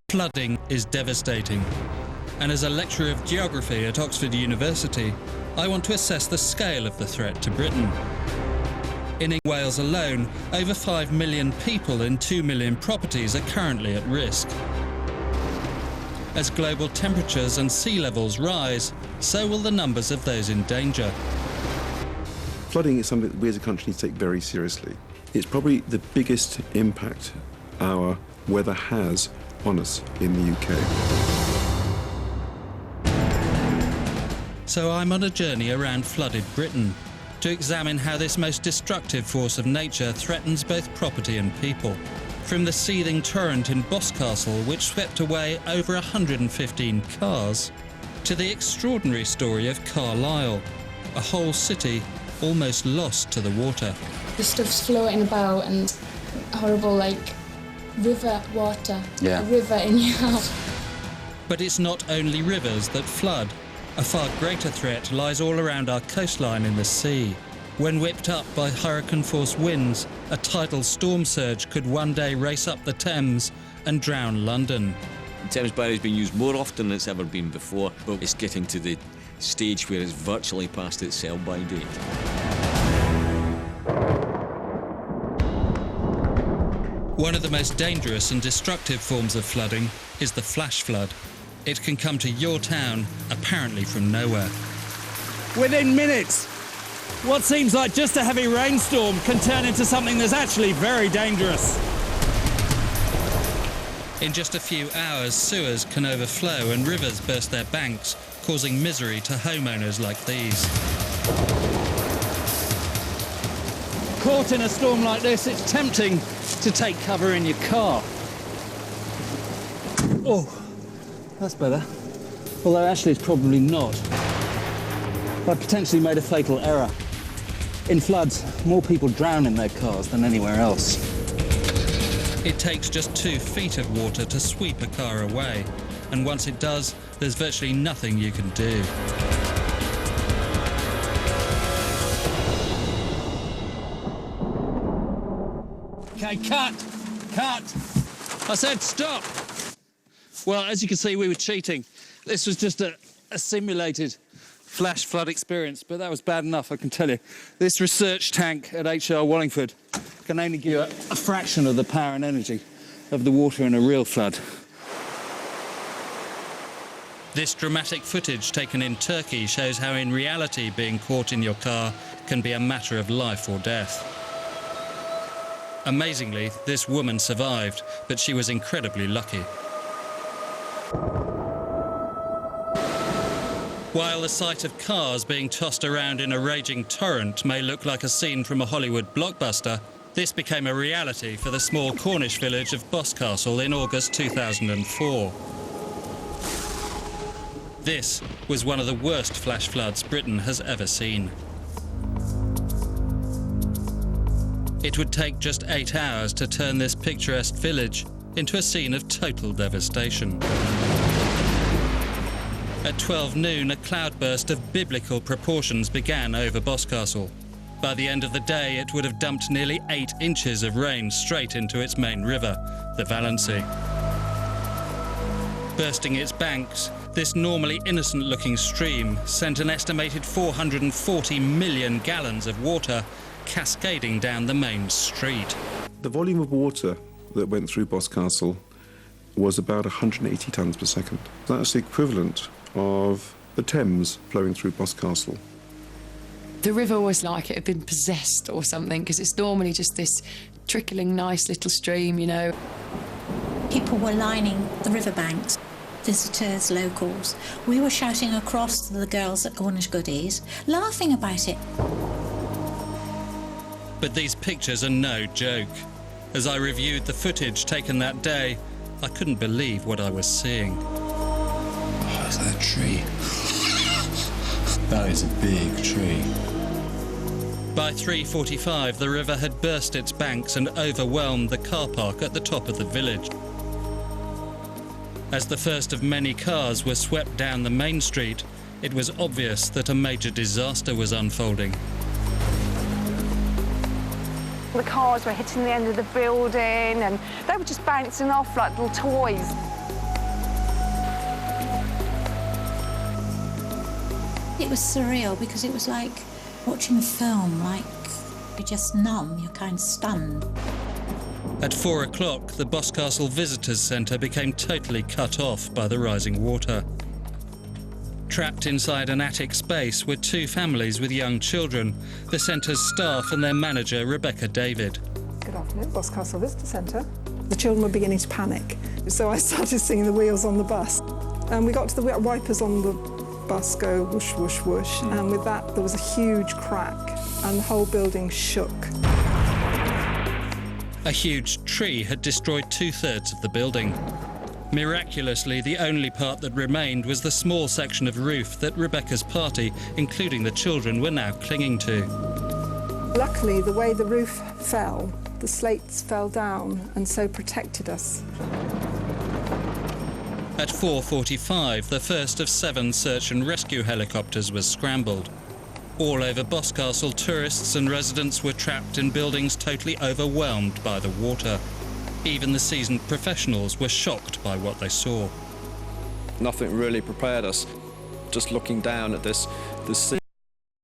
Flooding is devastating, and as a lecturer of geography at Oxford University, I want to assess the scale of the threat to Britain. In Wales alone, over 5 million people and 2 million properties are currently at risk. As global temperatures and sea levels rise, so will the numbers of those in danger. Flooding is something that we as a country need to take very seriously. It's probably the biggest impact our weather has on us in the UK. So I'm on a journey around flooded Britain to examine how this most destructive force of nature threatens both property and people. From the seething torrent in Boscastle, which swept away over 115 cars, to the extraordinary story of Carlisle, a whole city almost lost to the water. The stuff's floating about and horrible, like, river water, a river in your house. But it's not only rivers that flood. A far greater threat lies all around our coastline in the sea. When whipped up by hurricane-force winds, a tidal storm surge could one day race up the Thames and drown London. The Thames Barrier has been used more often than it's ever been before, but it's getting to the stage where it's virtually past its sell-by date. One of the most dangerous and destructive forms of flooding is the flash flood. It can come to your town, apparently from nowhere. Within minutes, what seems like just a heavy rainstorm can turn into something that's actually very dangerous. In just a few hours, sewers can overflow and rivers burst their banks, causing misery to homeowners like these. Caught in a storm like this, it's tempting to take cover in your car. Oh, that's better. Although actually it's probably not. I potentially made a fatal error. In floods, more people drown in their cars than anywhere else. It takes just 2 feet of water to sweep a car away, and once it does, there's virtually nothing you can do. Okay, cut! I said stop! Well, as you can see, we were cheating. This was just a simulated flash flood experience, but that was bad enough, I can tell you. This research tank at HR Wallingford can only give you a fraction of the power and energy of the water in a real flood. This dramatic footage taken in Turkey shows how in reality being caught in your car can be a matter of life or death. Amazingly, this woman survived, but she was incredibly lucky. While the sight of cars being tossed around in a raging torrent may look like a scene from a Hollywood blockbuster, this became a reality for the small Cornish village of Boscastle in August 2004. This was one of the worst flash floods Britain has ever seen. It would take just 8 hours to turn this picturesque village into a scene of total devastation. At 12 noon, a cloudburst of biblical proportions began over Boscastle. By the end of the day, it would have dumped nearly 8 inches of rain straight into its main river, the Valency. Bursting its banks, this normally innocent-looking stream sent an estimated 440 million gallons of water cascading down the main street. The volume of water that went through Boscastle was about 180 tonnes per second. That's the equivalent of the Thames flowing through Boscastle. The river was like it had been possessed or something, because it's normally just this trickling, nice little stream, you know. People were lining the riverbanks, visitors, locals. We were shouting across to the girls at Cornish Goodies, laughing about it. But these pictures are no joke. As I reviewed the footage taken that day, I couldn't believe what I was seeing. Oh, is that a tree? That is a big tree. By 3:45, the river had burst its banks and overwhelmed the car park at the top of the village. As the first of many cars were swept down the main street, it was obvious that a major disaster was unfolding. The cars were hitting the end of the building and they were just bouncing off like little toys. It was surreal because it was like watching a film, like you're just numb, you're kind of stunned. At 4 o'clock, the Boscastle Visitors Centre became totally cut off by the rising water. Trapped inside an attic space were 2 families with young children, the centre's staff and their manager, Rebecca David. Good afternoon, Boscastle Visitor Centre. The children were beginning to panic, so I started singing the wheels on the bus. And we got to the wipers on the bus go whoosh, whoosh, whoosh, and with that there was a huge crack and the whole building shook. A huge tree had destroyed 2/3 of the building. Miraculously, the only part that remained was the small section of roof that Rebecca's party, including the children, were now clinging to. Luckily, the way the roof fell, the slates fell down and so protected us. At 4:45, the first of 7 search and rescue helicopters was scrambled. All over Boscastle, tourists and residents were trapped in buildings totally overwhelmed by the water. Even the seasoned professionals were shocked by what they saw. Nothing really prepared us. Just looking down at this sea